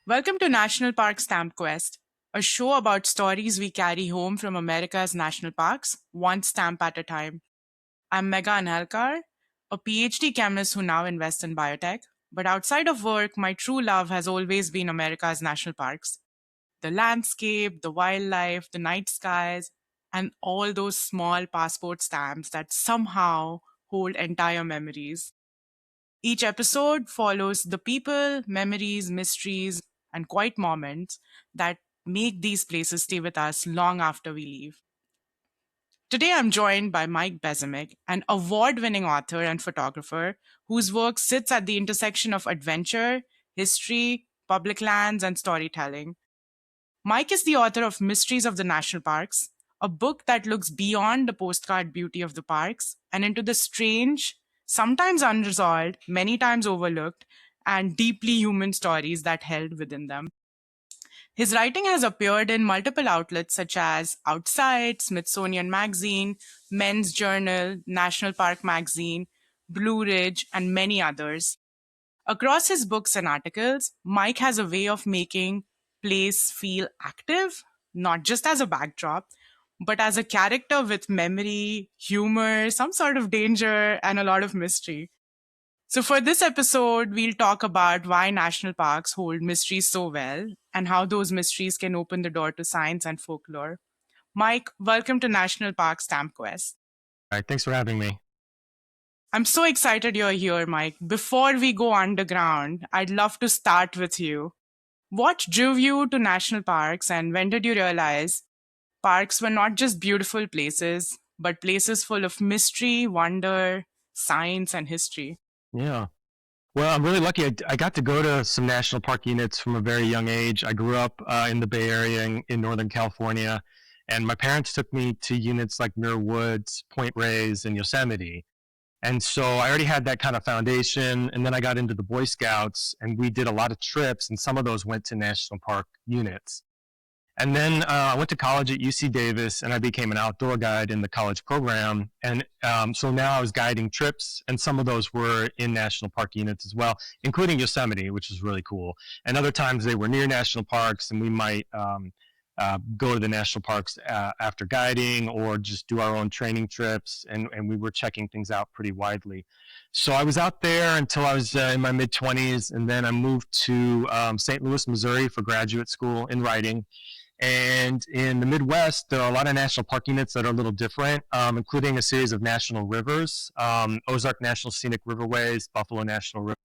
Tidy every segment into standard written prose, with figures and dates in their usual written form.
Welcome to National Park Stamp Quest, a show about stories we carry home from America's national parks, one stamp at a time. I'm Megha Anhalkar, a PhD chemist who now invests in biotech. But outside of work, my true love has always been America's national parks. The landscape, the wildlife, the night skies, and all those small passport stamps that somehow hold entire memories. Each episode follows the people, memories, mysteries, and quiet moments that make these places stay with us long after we leave. Today, I'm joined by Mike Bezemek, an award winning author and photographer whose work sits at the intersection of adventure, history, public lands, and storytelling. Mike is the author of Mysteries of the National Parks, a book that looks beyond the postcard beauty of the parks and into the strange, sometimes unresolved, many times overlooked, and deeply human stories that held within them. His writing has appeared in multiple outlets such as Outside, Smithsonian Magazine, Men's Journal, National Park Magazine, Blue Ridge, and many others. Across his books and articles, Mike has a way of making place feel active, not just as a backdrop, but as a character with memory, humor, some sort of danger, and a lot of mystery. So, for this episode, we'll talk about why national parks hold mysteries so well and how those mysteries can open the door to science and folklore. Mike, welcome to National Park Stamp Quest. All right, thanks for having me. I'm so excited you're here, Mike. Before we go underground, I'd love to start with you. What drew you to national parks, and when did you realize parks were not just beautiful places, but places full of mystery, wonder, science, and history? Yeah. Well, I'm really lucky. I got to go to some national park units from a very young age. I grew up in the Bay Area in Northern California, and my parents took me to units like Muir Woods, Point Reyes, and Yosemite. And so I already had that kind of foundation. And then I got into the Boy Scouts, and we did a lot of trips, and some of those went to national park units. And then I went to college at UC Davis, and I became an outdoor guide in the college program. And so now I was guiding trips, and some of those were in national park units as well, including Yosemite, which is really cool. And other times they were near national parks, and we might go to the national parks after guiding or just do our own training trips. And we were checking things out pretty widely. So I was out there until I was in my mid 20s, and then I moved to St. Louis, Missouri for graduate school in writing. And in the Midwest, there are a lot of national park units that are a little different, including a series of national rivers, Ozark National Scenic Riverways, Buffalo National River.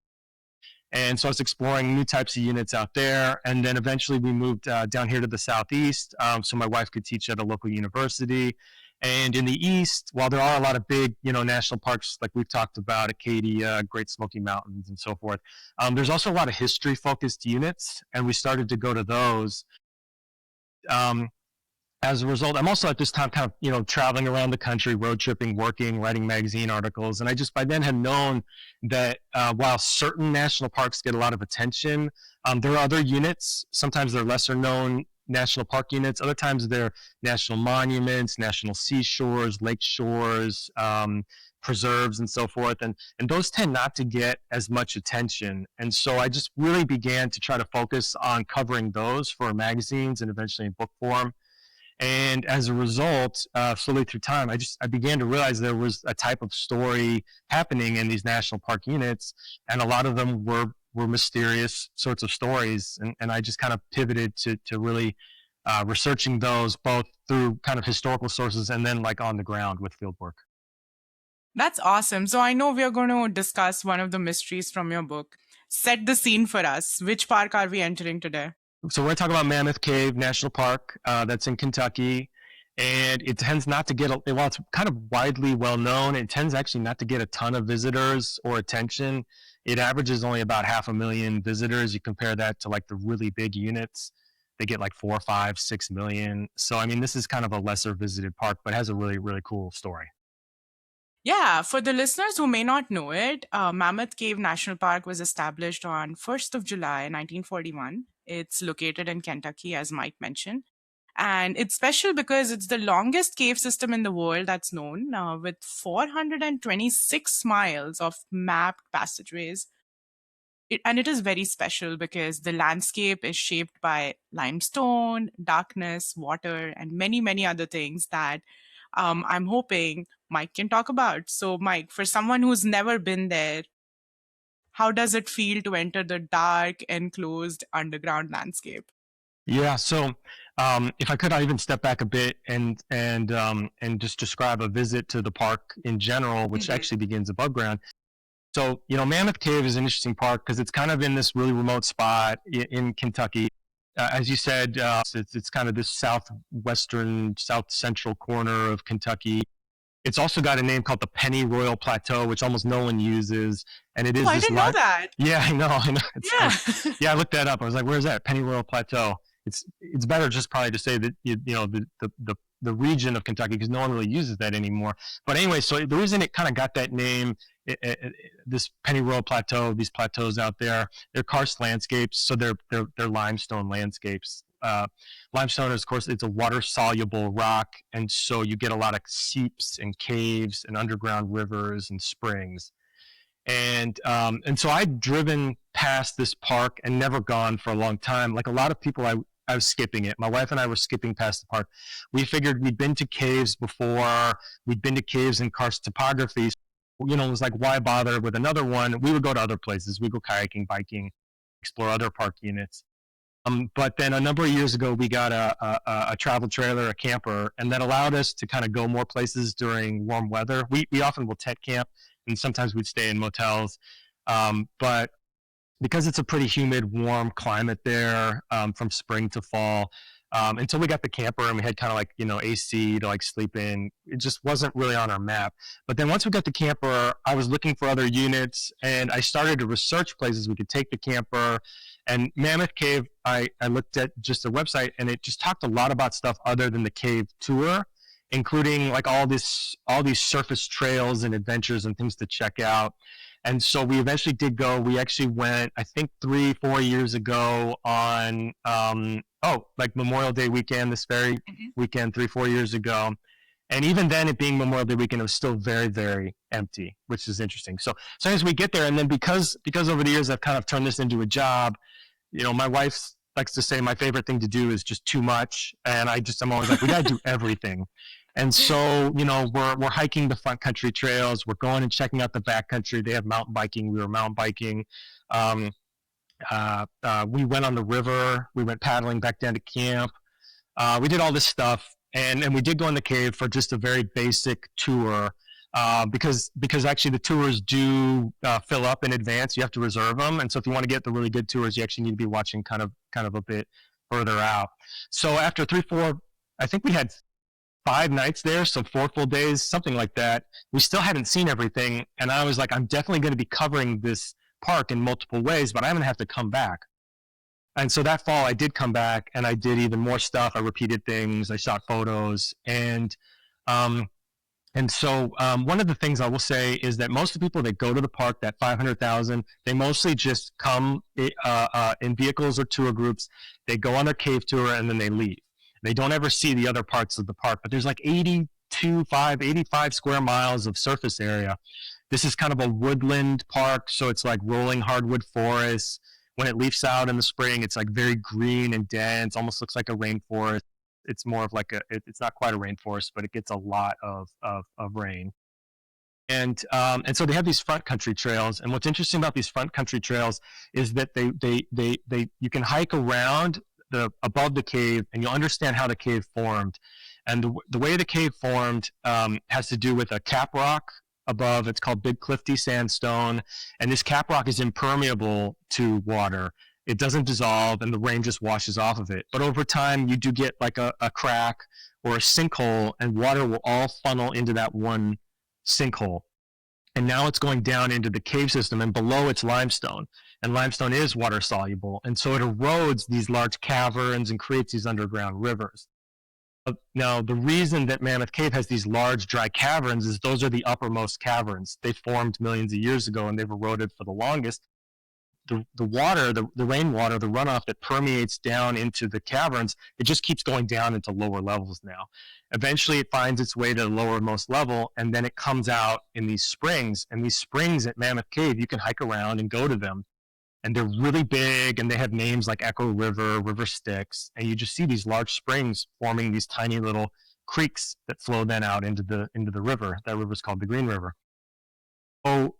And so I was exploring new types of units out there. And then eventually we moved down here to the Southeast so my wife could teach at a local university. And in the East, while there are a lot of big, national parks like we've talked about, Acadia, Great Smoky Mountains, and so forth, there's also a lot of history-focused units, and we started to go to those. Um, as a result, I'm also at this time kind of, traveling around the country, road tripping, working, writing magazine articles. And I just by then had known that while certain national parks get a lot of attention, there are other units. Sometimes they're lesser known national park units. Other times they're national monuments, national seashores, lake shores, preserves, and so forth. And those tend not to get as much attention. And so I just really began to try to focus on covering those for magazines and eventually in book form. And as a result, slowly through time, I began to realize there was a type of story happening in these national park units, and a lot of them were mysterious sorts of stories. And I just kind of pivoted to really researching those both through kind of historical sources and then like on the ground with field work. That's awesome. So, I know we are going to discuss one of the mysteries from your book. Set the scene for us. Which park are we entering today? So we're going to talk about Mammoth Cave National Park. That's in Kentucky. And it tends not to get, while it's kind of widely well known, it tends actually not to get a ton of visitors or attention. It averages only about 500,000 visitors. You compare that to like the really big units, they get like 4, 5, 6 million. So, I mean, this is kind of a lesser visited park, but has a really, really cool story. Yeah, for the listeners who may not know it, Mammoth Cave National Park was established on 1st of July 1941. It's located in Kentucky, as Mike mentioned. And it's special because it's the longest cave system in the world that's known, with 426 miles of mapped passageways. And it is very special because the landscape is shaped by limestone, darkness, water, and many, many other things that I'm hoping Mike can talk about. So, Mike, for someone who's never been there, how does it feel to enter the dark, enclosed underground landscape? Yeah. So, if I could, I even step back a bit and just describe a visit to the park in general, which Mhm. actually begins above ground. So, Mammoth Cave is an interesting park because it's kind of in this really remote spot in Kentucky. As you said, it's kind of this southwestern, south central corner of Kentucky. It's also got a name called the Penny Royal Plateau, which almost no one uses, and it Oh, is I this didn't know line. that. Yeah, I know, I know. Yeah. Yeah, I looked that up. I was like, "Where's that Penny Royal Plateau?" It's better just probably to say that the region of Kentucky because no one really uses that anymore. But anyway, so the reason it kind of got that name, this Penny Royal Plateau, these plateaus out there, they're karst landscapes, so they're limestone landscapes. Limestone is, of course, it's a water soluble rock, and so you get a lot of seeps and caves and underground rivers and springs. And so I'd driven past this park and never gone for a long time. Like a lot of people, I was skipping it. My wife and I were skipping past the park. We figured we'd been to caves before. We'd been to caves in karst topography. It was like, why bother with another one? We would go to other places. We'd go kayaking, biking, explore other park units. But then a number of years ago, we got a travel trailer, a camper, and that allowed us to kind of go more places during warm weather. We often will tent camp, and sometimes we'd stay in motels. But because it's a pretty humid, warm climate there from spring to fall. Until we got the camper and we had kind of like, AC to like sleep in, it just wasn't really on our map. But then once we got the camper, I was looking for other units and I started to research places we could take the camper. And Mammoth Cave, I looked at just the website and it just talked a lot about stuff other than the cave tour, including like all these surface trails and adventures and things to check out. And so we eventually did go. We actually went, I think, 3-4 years ago on, like Memorial Day weekend, this very Mhm. weekend, 3-4 years ago. And even then, it being Memorial Day weekend, it was still very, very empty, which is interesting. So as we get there, and then because over the years I've kind of turned this into a job, my wife likes to say my favorite thing to do is just too much, and I'm always like, we got to do everything. And so, we're hiking the front country trails. We're going and checking out the back country. They have mountain biking. We were mountain biking. Um, we went on the river. We went paddling back down to camp. We did all this stuff, and we did go in the cave for just a very basic tour. Because actually the tours do fill up in advance. You have to reserve them, and so if you want to get the really good tours, you actually need to be watching kind of a bit further out. So after 3-4, I think we had 5 nights there, so 4 full days, something like that. We still hadn't seen everything, and I was like, I'm definitely going to be covering this park in multiple ways, but I'm going to have to come back. And so that fall, I did come back, and I did even more stuff. I repeated things, I shot photos, um, and so one of the things I will say is that most of the people that go to the park, that 500,000, they mostly just come in vehicles or tour groups. They go on their cave tour and then they leave. They don't ever see the other parts of the park, but there's like 85 square miles of surface area. This is kind of a woodland park, so it's like rolling hardwood forests. When it leaves out in the spring, it's like very green and dense, almost looks like a rainforest. It's more of like it's not quite a rainforest, but it gets a lot of rain. And so they have these front country trails. And what's interesting about these front country trails is that they you can hike around the above the cave, and you'll understand how the cave formed. And the way the cave formed has to do with a cap rock above. It's called Big Clifty Sandstone, and this cap rock is impermeable to water. It doesn't dissolve, and the rain just washes off of it. But over time, you do get like a crack or a sinkhole, and water will all funnel into that one sinkhole. And now it's going down into the cave system, and below it's limestone. And limestone is water soluble. And so it erodes these large caverns and creates these underground rivers. Now, the reason that Mammoth Cave has these large dry caverns is those are the uppermost caverns. They formed millions of years ago and they've eroded for the longest. The water, the rainwater, the runoff that permeates down into the caverns, it just keeps going down into lower levels now. Eventually, it finds its way to the lowermost level, and then it comes out in these springs. And these springs at Mammoth Cave, you can hike around and go to them. and they're really big, and they have names like Echo River, River Styx, and you just see these large springs forming these tiny little creeks that flow then out into the river. That river is called the Green River. So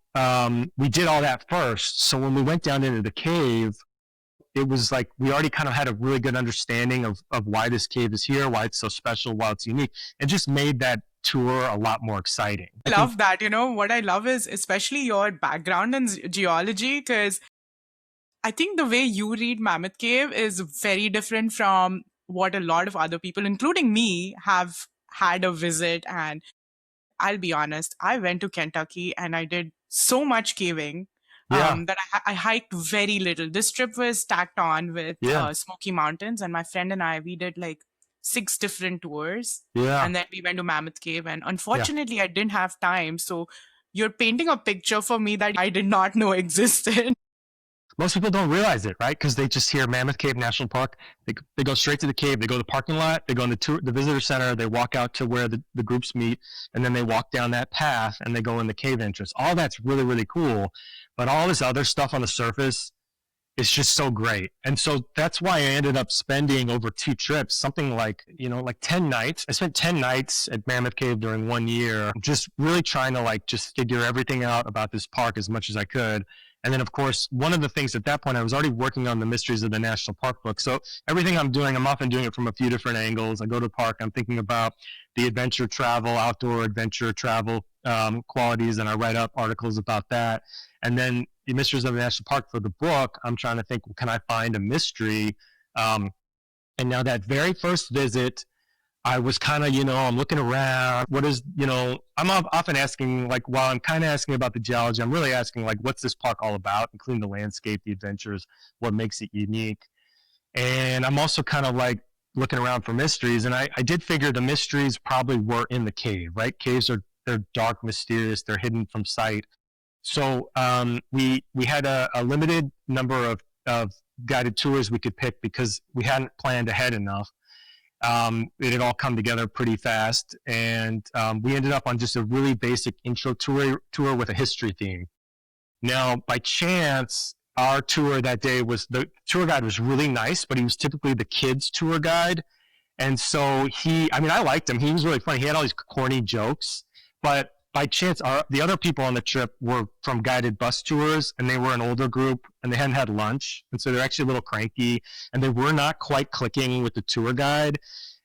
we did all that first. So when we went down into the cave, it was like we already kind of had a really good understanding of why this cave is here, why it's so special, why it's unique. It just made that tour a lot more exciting. I love that. What I love is especially your background in geology, because I think the way you read Mammoth Cave is very different from what a lot of other people, including me, have had a visit. And I'll be honest, I went to Kentucky and I did so much caving that I hiked very little. This trip was tacked on with Smoky Mountains, and my friend and I, we did like 6 different tours. And then we went to Mammoth Cave, and unfortunately I didn't have time. So you're painting a picture for me that I did not know existed. Most people don't realize it, right? Because they just hear Mammoth Cave National Park. They go straight to the cave. They go to the parking lot. They go in the visitor center. They walk out to where the groups meet, and then they walk down that path, and they go in the cave entrance. All that's really, really cool. But all this other stuff on the surface is just so great. And so that's why I ended up spending over 2 trips, something like 10 nights. I spent 10 nights at Mammoth Cave during 1 year, just really trying to just figure everything out about this park as much as I could. And then, of course, one of the things at that point, I was already working on the Mysteries of the National Park book. So everything I'm doing, I'm often doing it from a few different angles. I go to the park, I'm thinking about the adventure travel, outdoor adventure travel qualities, and I write up articles about that. And then the Mysteries of the National Park for the book, I'm trying to think, well, can I find a mystery? And now that very first visit, I was kind of, I'm looking around. What is, I'm often asking, while I'm kind of asking about the geology, I'm really asking, what's this park all about, including the landscape, the adventures, what makes it unique. And I'm also kind of looking around for mysteries. And I did figure the mysteries probably were in the cave, right? Caves they're dark, mysterious, they're hidden from sight. So we had a limited number of guided tours we could pick because we hadn't planned ahead enough. It had all come together pretty fast, and we ended up on just a really basic intro tour with a history theme. Now, by chance, our tour that day the tour guide was really nice, but he was typically the kids' tour guide. And so I liked him. He was really funny. He had all these corny jokes, but by chance, the other people on the trip were from guided bus tours, and they were an older group, and they hadn't had lunch, and so they're actually a little cranky, and they were not quite clicking with the tour guide,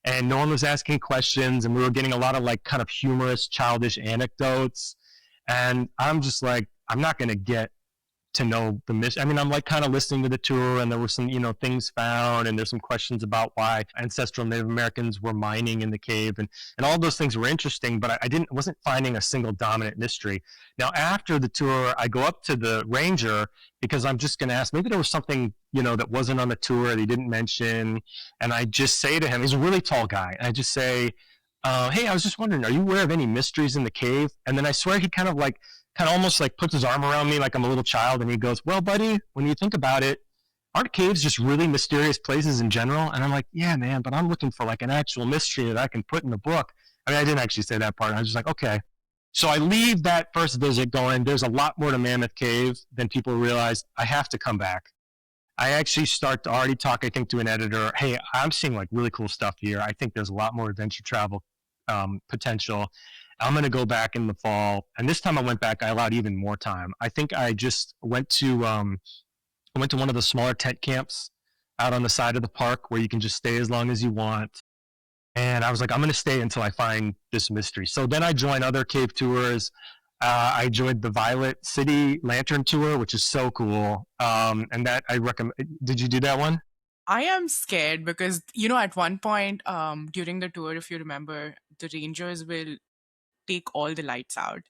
and no one was asking questions, and we were getting a lot of kind of humorous, childish anecdotes, and I'm just I'm not going to get to know the mission. I mean, I'm kind of listening to the tour, and there were some, things found, and there's some questions about why ancestral Native Americans were mining in the cave, and all those things were interesting, but I wasn't finding a single dominant mystery. Now, after the tour, I go up to the ranger because I'm just going to ask, maybe there was something, that wasn't on the tour that he didn't mention, and I just say to him, he's a really tall guy, and I just say, hey, I was just wondering, are you aware of any mysteries in the cave? And then I swear he kind of almost puts his arm around me like I'm a little child, and he goes, well, buddy, when you think about it, aren't caves just really mysterious places in general? And I'm like, yeah, man, but I'm looking for an actual mystery that I can put in the book. I mean, I didn't actually say that part. I was just okay. So I leave that first visit going, there's a lot more to Mammoth Cave than people realize. I have to come back. I actually start to already talk, I think, to an editor. Hey, I'm seeing really cool stuff here. I think there's a lot more adventure travel potential. I'm going to go back in the fall. And this time I went back, I allowed even more time. I think I just went to one of the smaller tent camps out on the side of the park where you can just stay as long as you want. And I was I'm going to stay until I find this mystery. So then I joined other cave tours. I joined the Violet City Lantern Tour, which is so cool. And that I recommend. Did you do that one? I am scared because, at one point during the tour, if you remember, the rangers will take all the lights out.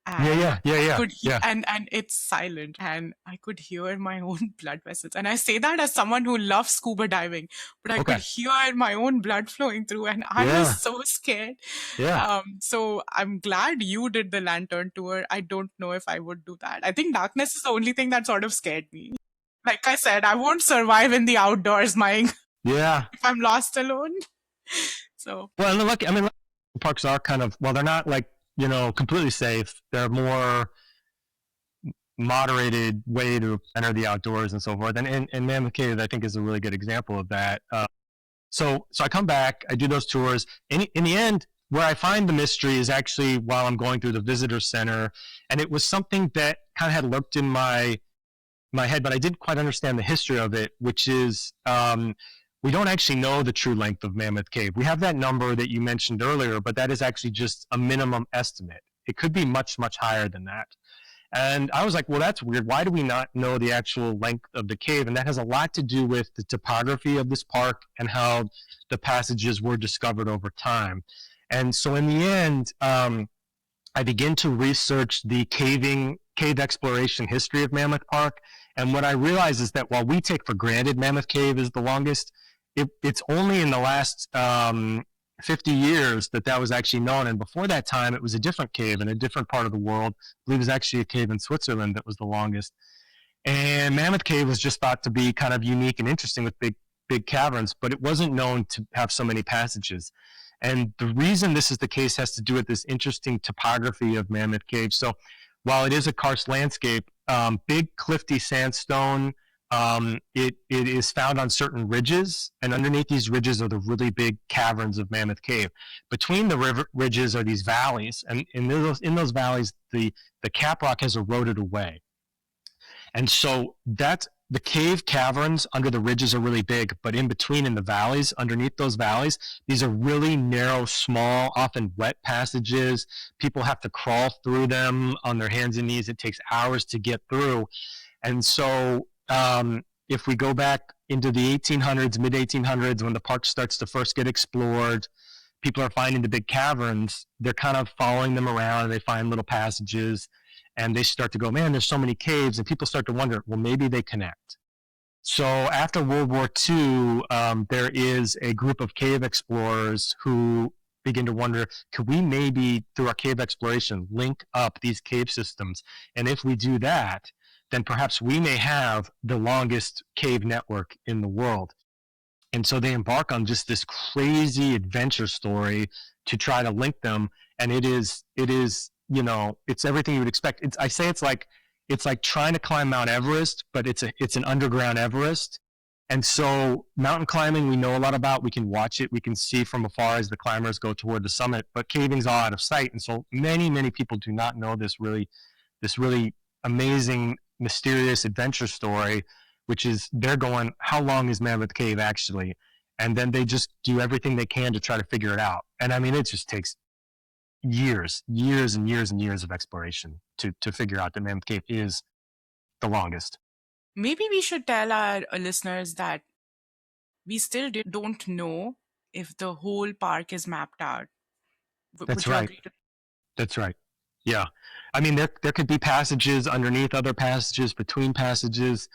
And Yeah. And it's silent, and I could hear my own blood vessels. And I say that as someone who loves scuba diving, but I could hear my own blood flowing through, and I was so scared. Yeah. So I'm glad you did the lantern tour. I don't know if I would do that. I think darkness is the only thing that sort of scared me. Like I said, I won't survive in the outdoors, Mike. Yeah. If I'm lost alone. So. Well, and parks are kind of, they're not completely safe. They're more, moderated way to enter the outdoors and so forth. And Mammoth Cave, I think, is a really good example of that. So I come back, I do those tours. In the end, where I find the mystery is actually while I'm going through the visitor center, and it was something that kind of had lurked in my head, but I didn't quite understand the history of it, which is we don't actually know the true length of Mammoth Cave. We have that number that you mentioned earlier, but that is actually just a minimum estimate. It could be much, much higher than that. And I was like, well, that's weird. Why do we not know the actual length of the cave? And that has a lot to do with the topography of this park and how the passages were discovered over time. And so in the end, I begin to research the cave exploration history of Mammoth Park. And what I realize is that while we take for granted Mammoth Cave is the longest, it's only in the last 50 years that was actually known. And before that time, it was a different cave in a different part of the world. I believe it was actually a cave in Switzerland that was the longest. And Mammoth Cave was just thought to be kind of unique and interesting with big caverns, but it wasn't known to have so many passages. And the reason this is the case has to do with this interesting topography of Mammoth Cave. So while it is a karst landscape, big cliffy sandstone, it is found on certain ridges, and underneath these ridges are the really big caverns of Mammoth Cave. Between the ridges are these valleys, and in those valleys, the cap rock has eroded away. And so the cave caverns under the ridges are really big, but in between in the valleys, underneath those valleys, these are really narrow, small, often wet passages. People have to crawl through them on their hands and knees. It takes hours to get through. And so if we go back into the 1800s, mid 1800s, when the park starts to first get explored, people are finding the big caverns. They're kind of following them around, and they find little passages. And they start to go, man, there's so many caves, and people start to wonder, well, maybe they connect. So after World War II, there is a group of cave explorers who begin to wonder, could we maybe, through our cave exploration, link up these cave systems? And if we do that, then perhaps we may have the longest cave network in the world. And so they embark on just this crazy adventure story to try to link them. And it is it's everything you would expect. I say it's like trying to climb Mount Everest, but it's an underground Everest. And so mountain climbing, we know a lot about. We can watch it. We can see from afar as the climbers go toward the summit, but caving's all out of sight. And so many, many people do not know this really amazing, mysterious adventure story, which is they're going, how long is Mammoth Cave actually? And then they just do everything they can to try to figure it out. And I mean, it just takes years and years of exploration to figure out that Mammoth Cave is the longest. Maybe we should tell our listeners that we still don't know if the whole park is mapped out. That's right. That's right. Yeah. I mean, there could be passages underneath other passages, between passages.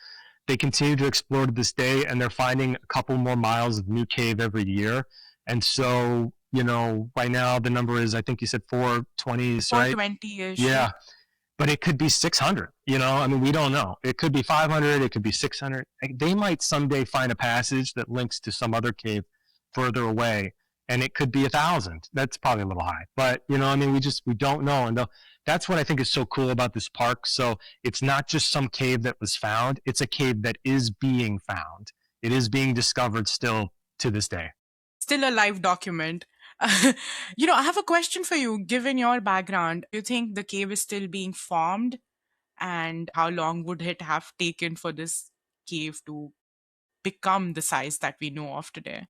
They continue to explore to this day, and they're finding a couple more miles of new cave every year. And so, right now the number is, I think you said 420s, right? 420-ish. Yeah. But it could be 600, I mean, we don't know. It could be 500, it could be 600. They might someday find a passage that links to some other cave further away, and it could be 1,000. That's probably a little high. But, I mean, we don't know. And that's what I think is so cool about this park. So it's not just some cave that was found. It's a cave that is being found. It is being discovered still to this day. Still a live document. I have a question for you. Given your background, do you think the cave is still being formed? And how long would it have taken for this cave to become the size that we know of today?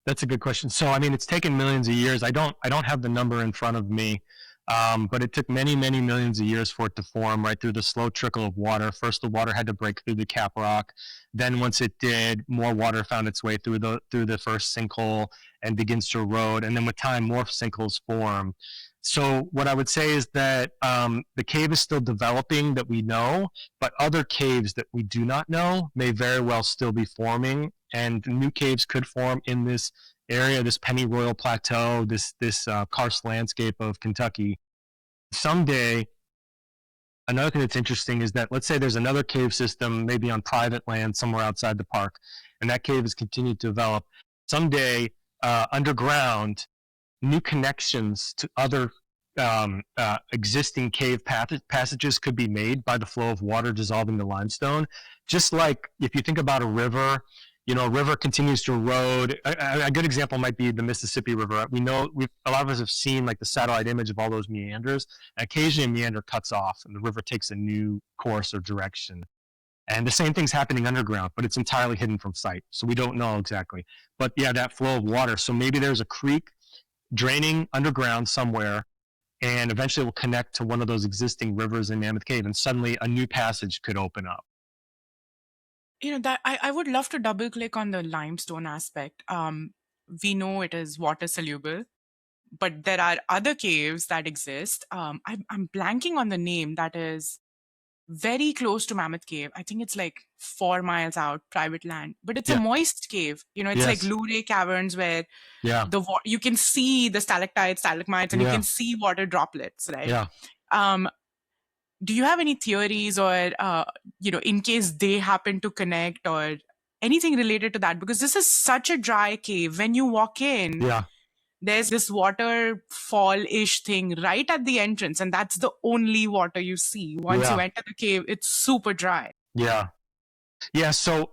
That's a good question. So, I mean, it's taken millions of years. I don't have the number in front of me, but it took many, many millions of years for it to form, right through the slow trickle of water. First, the water had to break through the cap rock. Then, once it did, more water found its way through the first sinkhole and begins to erode. And then, with time, more sinkholes form. So, what I would say is that the cave is still developing that we know, but other caves that we do not know may very well still be forming. And new caves could form in this area, this Pennyroyal Plateau, this karst landscape of Kentucky. Someday, another thing that's interesting is that, let's say there's another cave system, maybe on private land somewhere outside the park, and that cave has continued to develop. Someday, underground, new connections to other existing cave passages could be made by the flow of water dissolving the limestone. Just like if you think about a river, a river continues to erode. A good example might be the Mississippi River. We know a lot of us have seen like the satellite image of all those meanders. And occasionally a meander cuts off and the river takes a new course or direction. And the same thing's happening underground, but it's entirely hidden from sight. So we don't know exactly. But yeah, that flow of water. So maybe there's a creek draining underground somewhere, and eventually it will connect to one of those existing rivers in Mammoth Cave, and suddenly a new passage could open up. That I would love to double click on the limestone aspect. We know it is water soluble, but there are other caves that exist. I'm blanking on the name that is very close to Mammoth Cave. I think it's like 4 miles out, private land, but it's a Yeah. moist cave. It's like Yes. Luray Caverns where Yeah. you can see the stalactites, stalagmites, and you Yeah. can see water droplets, right? Yeah. Do you have any theories or, in case they happen to connect or anything related to that? Because this is such a dry cave. When you walk in, Yeah. there's this waterfall-ish thing right at the entrance, and that's the only water you see. Once you enter the cave, it's super dry. Yeah. Yeah. So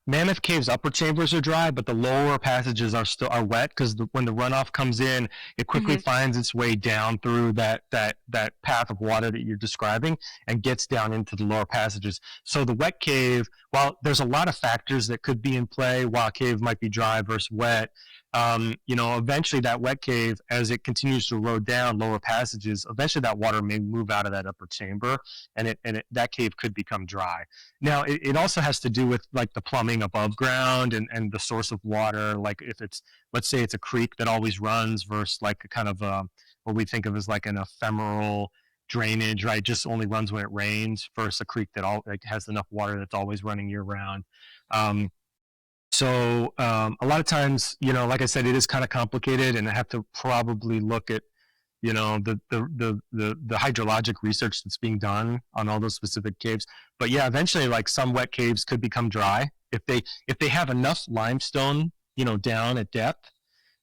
Mammoth Cave's upper chambers are dry, but the lower passages are wet because when the runoff comes in, it quickly finds its way down through that path of water that you're describing and gets down into the lower passages. So the wet cave, while there's a lot of factors that could be in play while a cave might be dry versus wet, eventually that wet cave, as it continues to erode down lower passages, eventually that water may move out of that upper chamber, and that cave could become dry. Now, it also has to do with like the plumbing above ground and the source of water. Like if it's, let's say it's a creek that always runs versus like a kind of what we think of as like an ephemeral drainage, right? Just only runs when it rains versus a creek that has enough water that's always running year round. So a lot of times, like I said, it is kind of complicated, and I have to probably look at, the hydrologic research that's being done on all those specific caves. But yeah, eventually, like some wet caves could become dry if they have enough limestone, down at depth,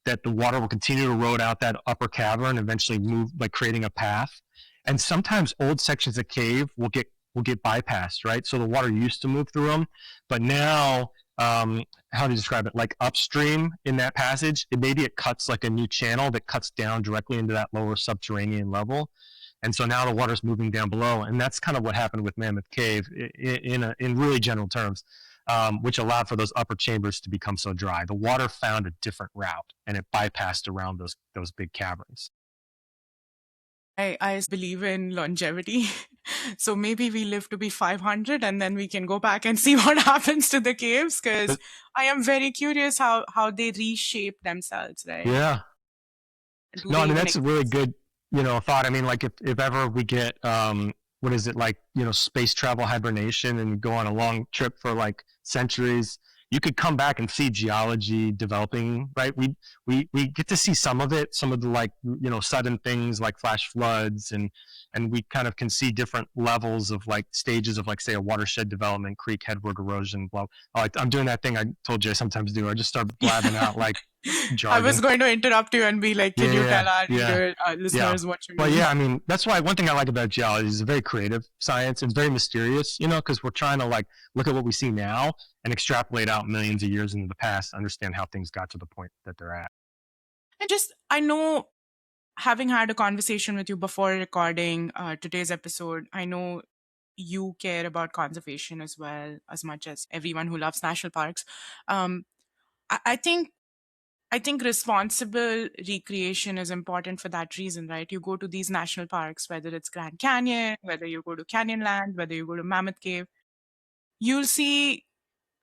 that the water will continue to erode out that upper cavern, eventually move, like creating a path. And sometimes old sections of cave will get bypassed, right? So the water used to move through them, but now how to describe it, like upstream in that passage, maybe it cuts like a new channel that cuts down directly into that lower subterranean level, and so now the water's moving down below, and that's kind of what happened with Mammoth Cave in really general terms, which allowed for those upper chambers to become so dry. The water found a different route, and it bypassed around those big caverns. I believe in longevity. So maybe we live to be 500 and then we can go back and see what happens to the caves, because I am very curious how they reshape themselves, right? Yeah. No, I mean, that's a really good, thought. I mean, like if ever we get, what is it, like, space travel hibernation and go on a long trip for like centuries, you could come back and see geology developing, right? We get to see some of it, some of the like, sudden things like flash floods, and we kind of can see different levels of like stages of like, say, a watershed development, creek headward erosion, blah. I'm doing that thing I told you I sometimes do. I just start blabbing out like jargon. I was going to interrupt you and be like, can you tell our listeners what you mean? Well, yeah, I mean, that's why one thing I like about geology is it's a very creative science. It's very mysterious, because we're trying to like look at what we see now and extrapolate out millions of years into the past to understand how things got to the point that they're at. And I know, having had a conversation with you before recording today's episode, I know you care about conservation as well, as much as everyone who loves national parks. I think responsible recreation is important for that reason, right? You go to these national parks, whether it's Grand Canyon, whether you go to Canyonland, whether you go to Mammoth Cave, you'll see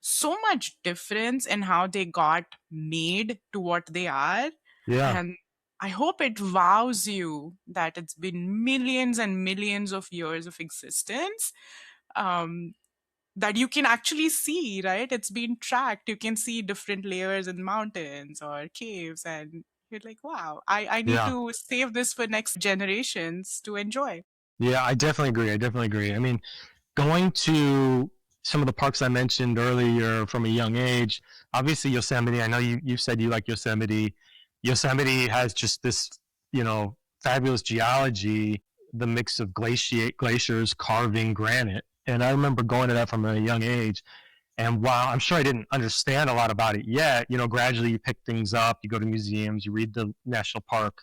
so much difference in how they got made to what they are. Yeah. And I hope it wows you that it's been millions and millions of years of existence, that you can actually see, right? It's been tracked. You can see different layers in mountains or caves, and you're like, wow, I need to save this for next generations to enjoy. Yeah, I definitely agree. I mean, going to some of the parks I mentioned earlier from a young age, obviously Yosemite, I know you said you like Yosemite. Yosemite has just this, fabulous geology, the mix of glaciers carving granite. And I remember going to that from a young age. And while I'm sure I didn't understand a lot about it yet, gradually you pick things up, you go to museums, you read the national park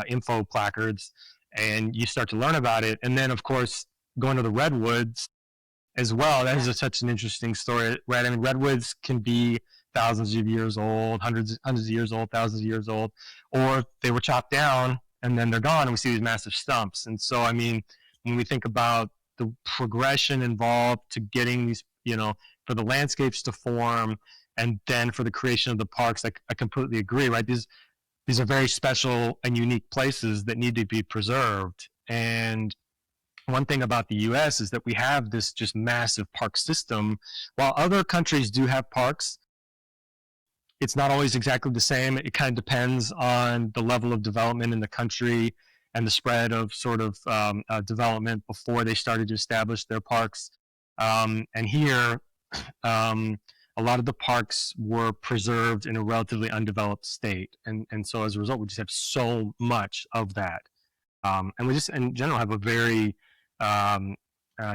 info placards, and you start to learn about it. And then, of course, going to the redwoods as well. That is such an interesting story, right? I mean, redwoods can be thousands of years old, hundreds of years old, thousands of years old, or they were chopped down and then they're gone, and we see these massive stumps. And so, I mean, when we think about the progression involved to getting these, for the landscapes to form, and then for the creation of the parks, I completely agree, right? These are very special and unique places that need to be preserved. And one thing about the US is that we have this just massive park system. While other countries do have parks, it's not always exactly the same. It kind of depends on the level of development in the country and the spread of sort of development before they started to establish their parks. And here, a lot of the parks were preserved in a relatively undeveloped state. And so as a result, we just have so much of that. And we just, in general, have a very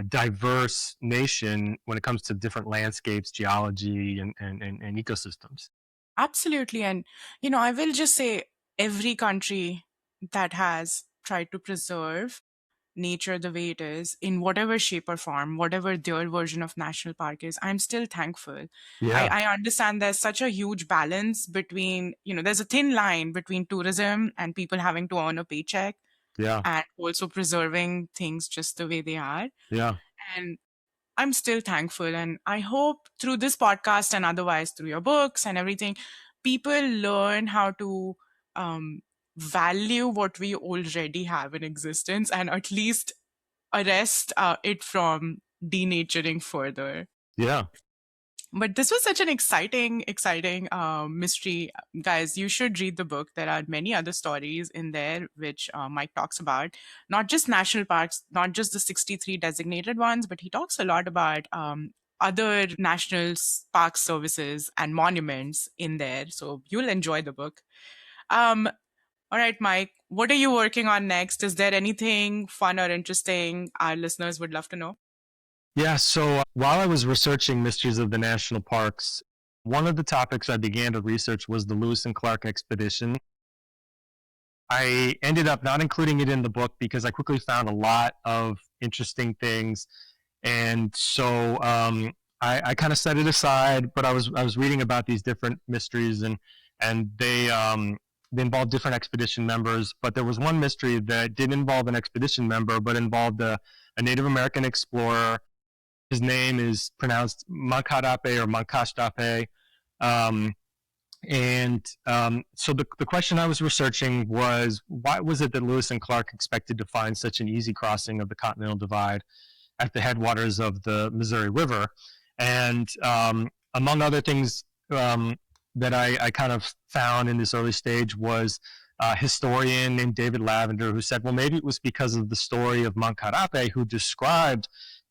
diverse nation when it comes to different landscapes, geology, and ecosystems. Absolutely. And, I will just say every country that has tried to preserve nature the way it is in whatever shape or form, whatever their version of national park is, I'm still thankful. Yeah, I understand there's such a huge balance between, there's a thin line between tourism and people having to earn a paycheck yeah, and also preserving things just the way they are. yeah, And I'm still thankful. And I hope through this podcast and otherwise through your books and everything, people learn how to value what we already have in existence and at least arrest it from denaturing further. yeah. But this was such an exciting mystery. Guys, you should read the book. There are many other stories in there which Mike talks about, not just national parks, not just the 63 designated ones, but he talks a lot about other national park services and monuments in there. So you'll enjoy the book. Um, all right, Mike, what are you working on next? Is there anything fun or interesting our listeners would love to know? Yeah, so while I was researching Mysteries of the National Parks, one of the topics I began to research was the Lewis and Clark expedition. I ended up not including it in the book because I quickly found a lot of interesting things, and so I kind of set it aside. But I was reading about these different mysteries, and they involved different expedition members. But there was one mystery that didn't involve an expedition member, but involved a Native American explorer. His name is pronounced Moncacht-Apé or Moncacht-Apé. So the question I was researching was, why was it that Lewis and Clark expected to find such an easy crossing of the Continental Divide at the headwaters of the Missouri River? And among other things that I kind of found in this early stage was a historian named David Lavender, who said, well, maybe it was because of the story of Moncacht-Apé, who described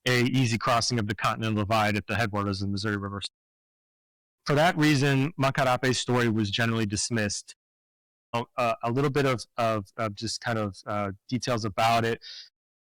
a easy crossing of the Continental Divide at the headwaters of the Missouri River. For that reason, Moncacht-Apé's story was generally dismissed. A little bit of just kind of details about it.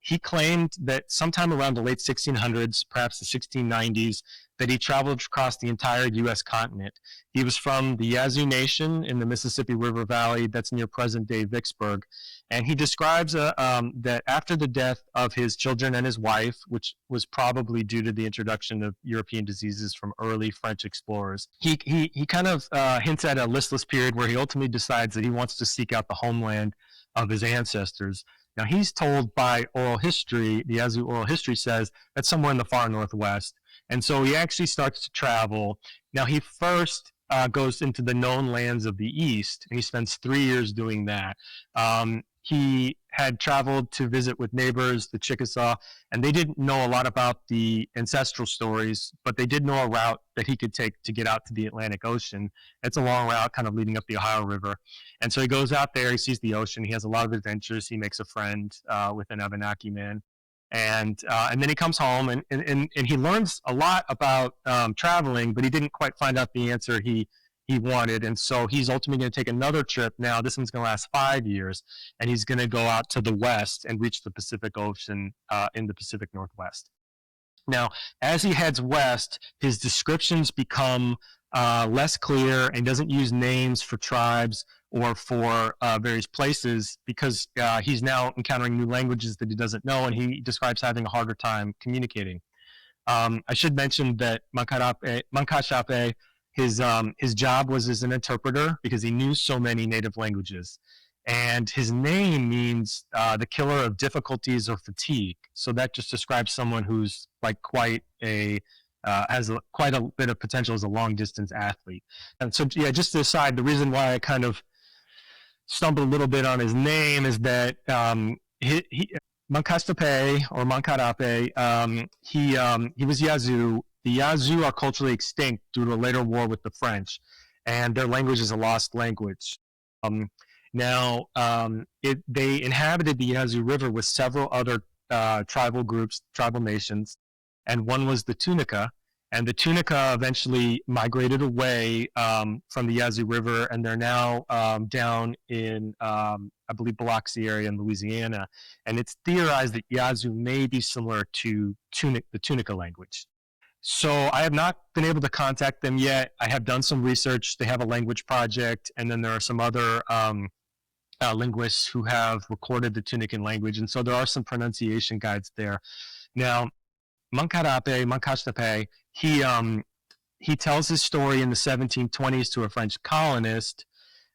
He claimed that sometime around the late 1600s, perhaps the 1690s, that he traveled across the entire U.S. continent. He was from the Yazoo Nation in the Mississippi River Valley, that's near present-day Vicksburg. And he describes that after the death of his children and his wife, which was probably due to the introduction of European diseases from early French explorers, he kind of hints at a listless period where he ultimately decides that he wants to seek out the homeland of his ancestors. Now, he's told by oral history, the Yazoo oral history says, that's somewhere in the far northwest. And so he actually starts to travel. Now, he first goes into the known lands of the East, and he spends 3 years doing that. He had traveled to visit with neighbors, the Chickasaw, and they didn't know a lot about the ancestral stories, but they did know a route that he could take to get out to the Atlantic Ocean. It's a long route kind of leading up the Ohio River. And so he goes out there, he sees the ocean, he has a lot of adventures, he makes a friend with an Abenaki man. And then he comes home and he learns a lot about traveling, but he didn't quite find out the answer he he wanted. And so he's ultimately going to take another trip. Now, this one's going to last 5 years, and he's going to go out to the west and reach the Pacific Ocean in the Pacific Northwest. Now, as he heads west, his descriptions become less clear and doesn't use names for tribes or for various places because he's now encountering new languages that he doesn't know, and he describes having a harder time communicating. I should mention that Moncacht-Apé, his job was as an interpreter because he knew so many native languages. And his name means the killer of difficulties or fatigue. So that just describes someone who's like quite a has quite a bit of potential as a long distance athlete. And so, yeah, just to aside, the reason why I kind of stumbled a little bit on his name is that Moncacht-Apé or Moncacht-Apé, he was Yazoo. The Yazoo are culturally extinct due to a later war with the French, and their language is a lost language. Now, they inhabited the Yazoo River with several other tribal groups, tribal nations, and one was the Tunica. And the Tunica eventually migrated away from the Yazoo River, and they're now down in, I believe, Biloxi area in Louisiana. And it's theorized that Yazoo may be similar to the Tunica language. So I have not been able to contact them yet. I have done some research. They have a language project, and then there are some other linguists who have recorded the Tunican language, and so there are some pronunciation guides there. Now, Moncacht-Apé, he tells his story in the 1720s to a French colonist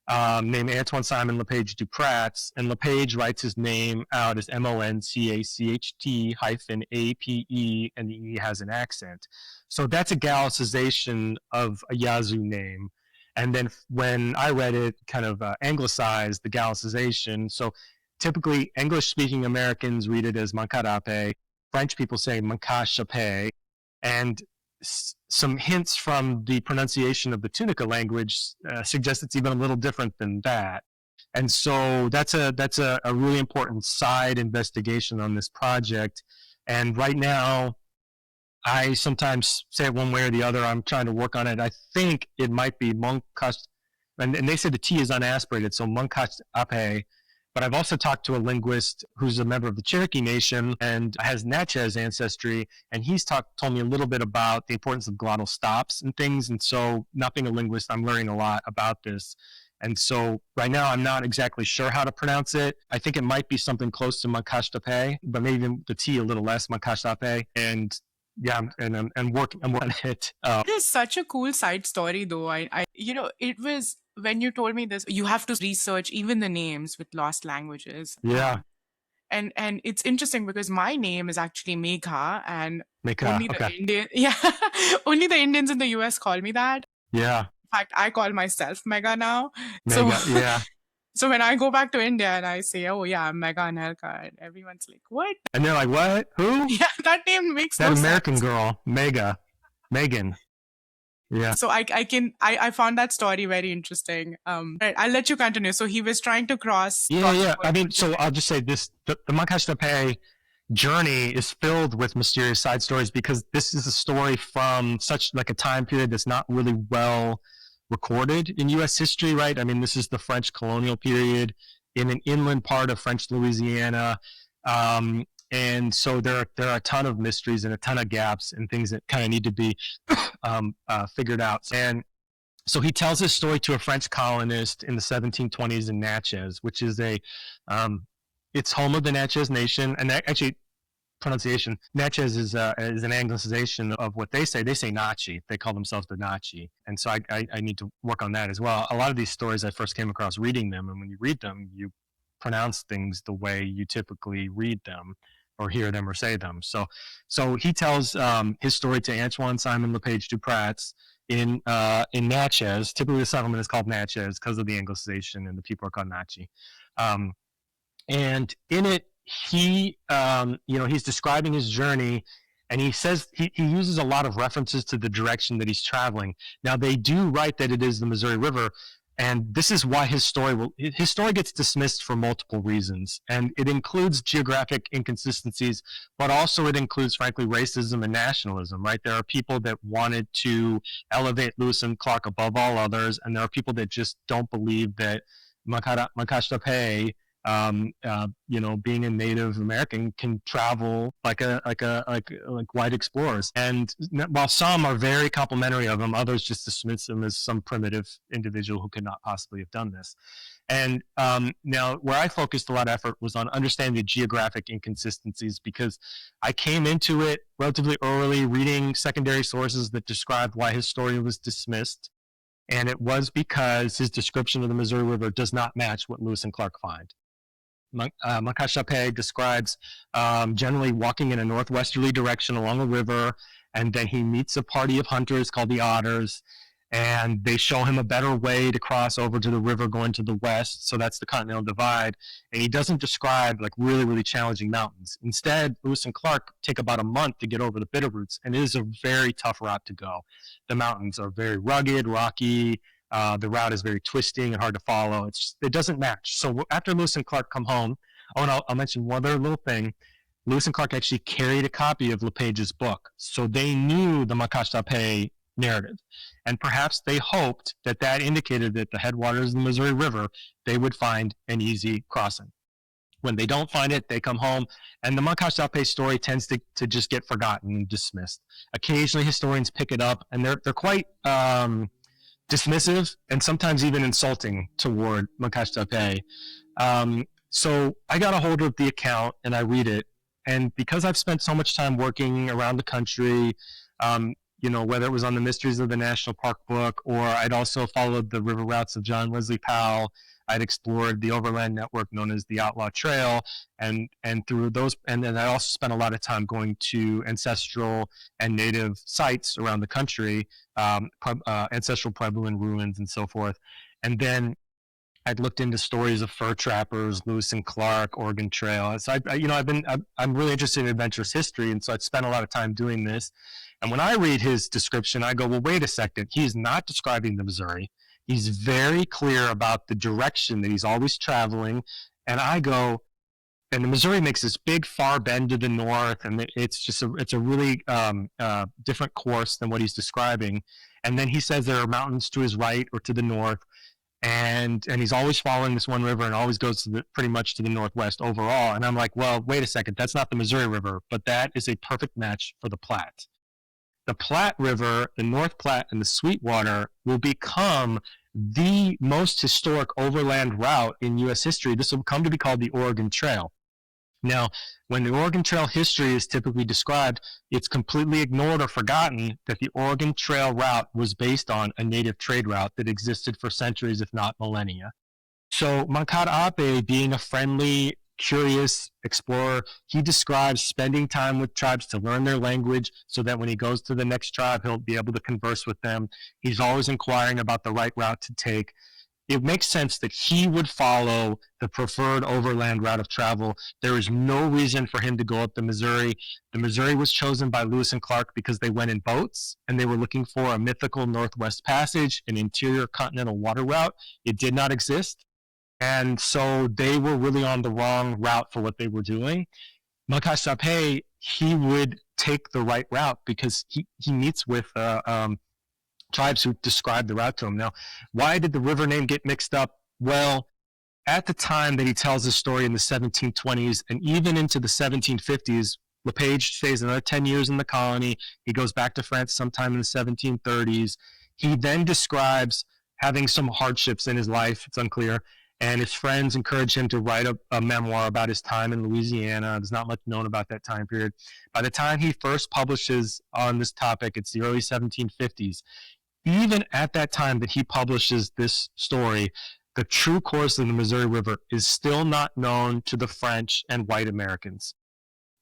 named Antoine Simon Lepage Dupratz, and Lepage writes his name out as Moncacht-Ape, and the E has an accent. So that's a Gallicization of a Yazoo name. And then when I read it, kind of anglicized the Gallicization. So typically English-speaking Americans read it as Moncacht-Apé. French people say Moncacht-Apé. And some hints from the pronunciation of the Tunica language suggest it's even a little different than that. And so that's a really important side investigation on this project. And right now, I sometimes say it one way or the other. I'm trying to work on it. I think it might be Moncacht, and they say the T is unaspirated, so Moncacht-Apé. But I've also talked to a linguist who's a member of the Cherokee Nation and has Natchez ancestry, and he's told me a little bit about the importance of glottal stops and things. And so, not being a linguist, I'm learning a lot about this. And so, right now, I'm not exactly sure how to pronounce it. I think it might be something close to Moncacht-Apé, but maybe the T a little less, Moncacht-Apé. And yeah, and I'm working on it. It is such a cool side story, though. It was when you told me this. You have to research even the names with lost languages. Yeah. And it's interesting because my name is actually Megha, and only the okay. only the Indians in the US call me that. Yeah. In fact, I call myself Megha now. Megha, yeah. So when I go back to India and I say, "Oh yeah, I'm Megha Anhelkar," and everyone's like, "What?" And they're like, "What? Who?" Yeah, that name makes no sense. sense. That American girl, Megan. Yeah. So I found that story very interesting. Right, I'll let you continue. So he was trying to cross. Yeah. I mean, so I'll just say this: the Moncacht-Apé journey is filled with mysterious side stories because this is a story from such like a time period that's not really well recorded in U.S. history, right? I mean, this is the French colonial period in an inland part of French Louisiana. And so there are a ton of mysteries and a ton of gaps and things that kind of need to be figured out. And so he tells his story to a French colonist in the 1720s in Natchez, which is it's home of the Natchez Nation. And actually, pronunciation, Natchez is an anglicization of what they say. They say Nachi. They call themselves the Nachi. And so I need to work on that as well. A lot of these stories I first came across reading them, and when you read them, you pronounce things the way you typically read them or hear them or say them. So he tells his story to Antoine Simon Lepage Dupratz in Natchez. Typically the settlement is called Natchez because of the anglicization, and the people are called Nachi. And in it, he's describing his journey, and he says he uses a lot of references to the direction that he's traveling. Now, they do write that it is the Missouri River, And this is why his story gets dismissed for multiple reasons. And it includes geographic inconsistencies, but also it includes, frankly, racism and nationalism, right? There are people that wanted to elevate Lewis and Clark above all others, and there are people that just don't believe that Moncacht-Apé, being a Native American, can travel like white explorers. And while some are very complimentary of him, others just dismiss him as some primitive individual who could not possibly have done this. And now, where I focused a lot of effort was on understanding the geographic inconsistencies, because I came into it relatively early, reading secondary sources that described why his story was dismissed. And it was because his description of the Missouri River does not match what Lewis and Clark find. Moncacht-Apé describes generally walking in a northwesterly direction along a river, and then he meets a party of hunters called the Otters, and they show him a better way to cross over to the river going to the west, so that's the Continental Divide, and he doesn't describe like really, really challenging mountains. Instead, Lewis and Clark take about a month to get over the Bitterroots, and it is a very tough route to go. The mountains are very rugged, rocky, the route is very twisting and hard to follow. It doesn't match. So after Lewis and Clark come home, and I'll mention one other little thing. Lewis and Clark actually carried a copy of LePage's book, so they knew the Moncacht-Apé narrative, and perhaps they hoped that that indicated that the headwaters of the Missouri River, they would find an easy crossing. When they don't find it, they come home, and the Moncacht-Apé story tends to just get forgotten and dismissed. Occasionally, historians pick it up, and they're quite dismissive and sometimes even insulting toward Moncacht-Apé. So I got a hold of the account and I read it. And because I've spent so much time working around the country, whether it was on the Mysteries of the National Park book, or I'd also followed the river routes of John Wesley Powell, I'd explored the overland network known as the Outlaw Trail, and through those, and then I also spent a lot of time going to ancestral and native sites around the country, ancestral Puebloan ruins and so forth. And then I'd looked into stories of fur trappers, Lewis and Clark, Oregon Trail. So I'm really interested in adventurous history, and so I'd spent a lot of time doing this. And when I read his description, I go, well, wait a second. He's not describing the Missouri. He's very clear about the direction that he's always traveling. And I go, and the Missouri makes this big far bend to the north, and it's a really different course than what he's describing. And then he says there are mountains to his right or to the north, and he's always following this one river and always goes pretty much to the northwest overall. And I'm like, well, wait a second, that's not the Missouri River, but that is a perfect match for the Platte. The Platte River, the North Platte, and the Sweetwater will become the most historic overland route in U.S. history. This will come to be called the Oregon Trail. Now, when the Oregon Trail history is typically described, it's completely ignored or forgotten that the Oregon Trail route was based on a native trade route that existed for centuries, if not millennia. So Moncacht-Apé, being a friendly, curious explorer, he describes spending time with tribes to learn their language so that when he goes to the next tribe, he'll be able to converse with them. He's always inquiring about the right route to take. It makes sense that he would follow the preferred overland route of travel. There is no reason for him to go up the Missouri. The Missouri was chosen by Lewis and Clark because they went in boats and they were looking for a mythical Northwest Passage, an interior continental water route. It did not exist. And so they were really on the wrong route for what they were doing. Moncacht-Apé, he would take the right route because he meets with tribes who describe the route to him. Now, why did the river name get mixed up? Well, at the time that he tells his story in the 1720s and even into the 1750s, LePage stays another 10 years in the colony. He goes back to France sometime in the 1730s. He then describes having some hardships in his life. It's unclear. And his friends encourage him to write a memoir about his time in Louisiana. There's not much known about that time period. By the time he first publishes on this topic, it's the early 1750s. Even at that time that he publishes this story, the true course of the Missouri River is still not known to the French and white Americans.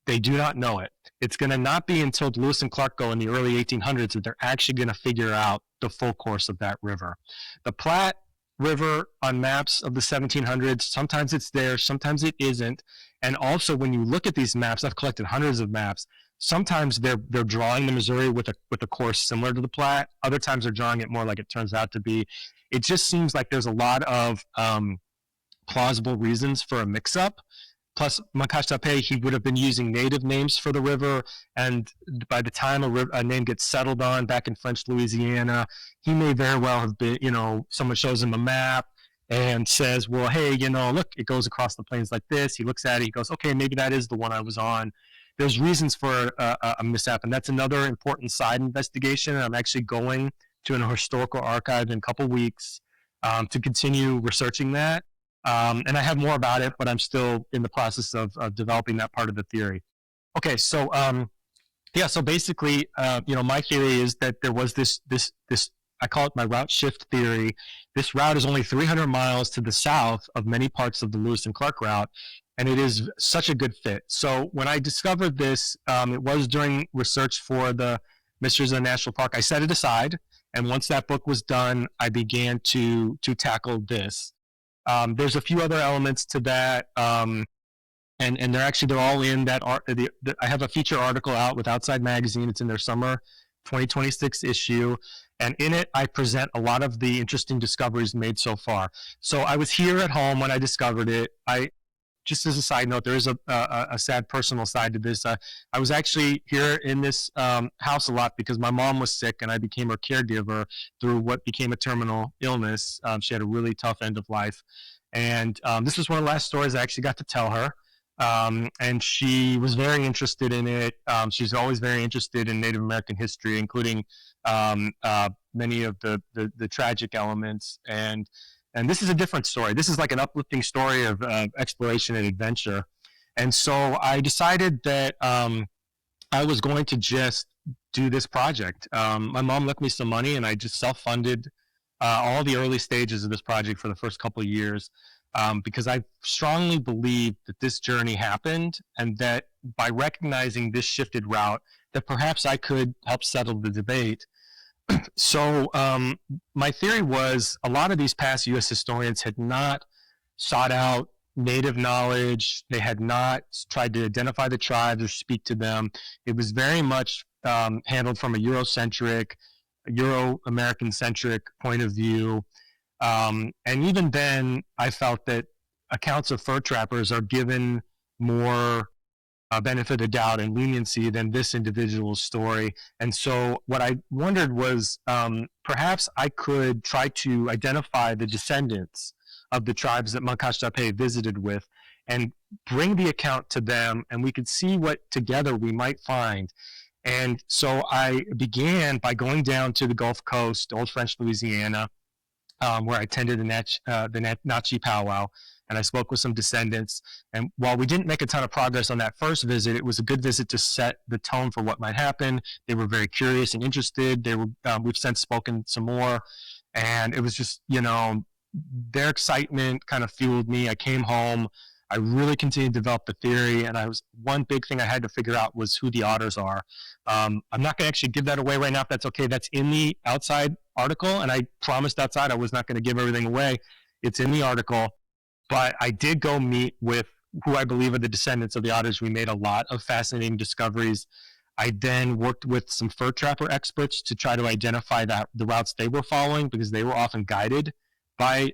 They do not know it. It's going to not be until Lewis and Clark go in the early 1800s that they're actually going to figure out the full course of that river. The Platte River on maps of the 1700s, sometimes it's there, sometimes it isn't. And also when you look at these maps, I've collected hundreds of maps, sometimes they're drawing the Missouri with a course similar to the Platte. Other times they're drawing it more like it turns out to be. It just seems like there's a lot of plausible reasons for a mix-up. Plus, Moncacht-Apé, he would have been using native names for the river, and by the time a name gets settled on back in French Louisiana, he may very well have been, someone shows him a map and says, well, hey, look, it goes across the plains like this. He looks at it, he goes, okay, maybe that is the one I was on. There's reasons for a mishap, and that's another important side investigation. I'm actually going to an historical archive in a couple weeks to continue researching that. And I have more about it, but I'm still in the process of developing that part of the theory. Okay, so so basically, my theory is that there was this. I call it my route shift theory. This route is only 300 miles to the south of many parts of the Lewis and Clark route, and it is such a good fit. So when I discovered this, it was during research for the Mysteries of the National Park. I set it aside, and once that book was done, I began to tackle this. There's a few other elements to that, and they're all in that art. I have a feature article out with Outside Magazine. It's in their summer 2026 issue, and in it I present a lot of the interesting discoveries made so far. So I was here at home when I discovered it. Just as a side note, there is a sad personal side to this. I was actually here in this house a lot because my mom was sick and I became her caregiver through what became a terminal illness. She had a really tough end of life. And this was one of the last stories I actually got to tell her. And she was very interested in it. She's always very interested in Native American history, including many of the tragic elements. And this is a different story. This is like an uplifting story of exploration and adventure. And so I decided that I was going to just do this project. My mom left me some money, and I just self-funded all the early stages of this project for the first couple of years because I strongly believe that this journey happened, and that by recognizing this shifted route, that perhaps I could help settle the debate. So my theory was a lot of these past U.S. historians had not sought out native knowledge. They had not tried to identify the tribes or speak to them. It was very much handled from a Eurocentric, Euro-American-centric point of view. And even then, I felt that accounts of fur trappers are given more benefit of doubt and leniency than this individual's story. And so what I wondered was perhaps I could try to identify the descendants of the tribes that Moncacht-Apé visited with and bring the account to them, and we could see what together we might find. And so I began by going down to the Gulf Coast, Old French Louisiana, where I attended the Natchez powwow, and I spoke with some descendants. And while we didn't make a ton of progress on that first visit, it was a good visit to set the tone for what might happen. They were very curious and interested. We've since spoken some more, and it was just, their excitement kind of fueled me. I came home. I really continued to develop the theory, and one big thing I had to figure out was who the otters are. I'm not going to actually give that away right now, if that's okay. That's in the Outside article, and I promised Outside I was not going to give everything away. It's in the article, but I did go meet with who I believe are the descendants of the otters. We made a lot of fascinating discoveries. I then worked with some fur trapper experts to try to identify the routes they were following, because they were often guided by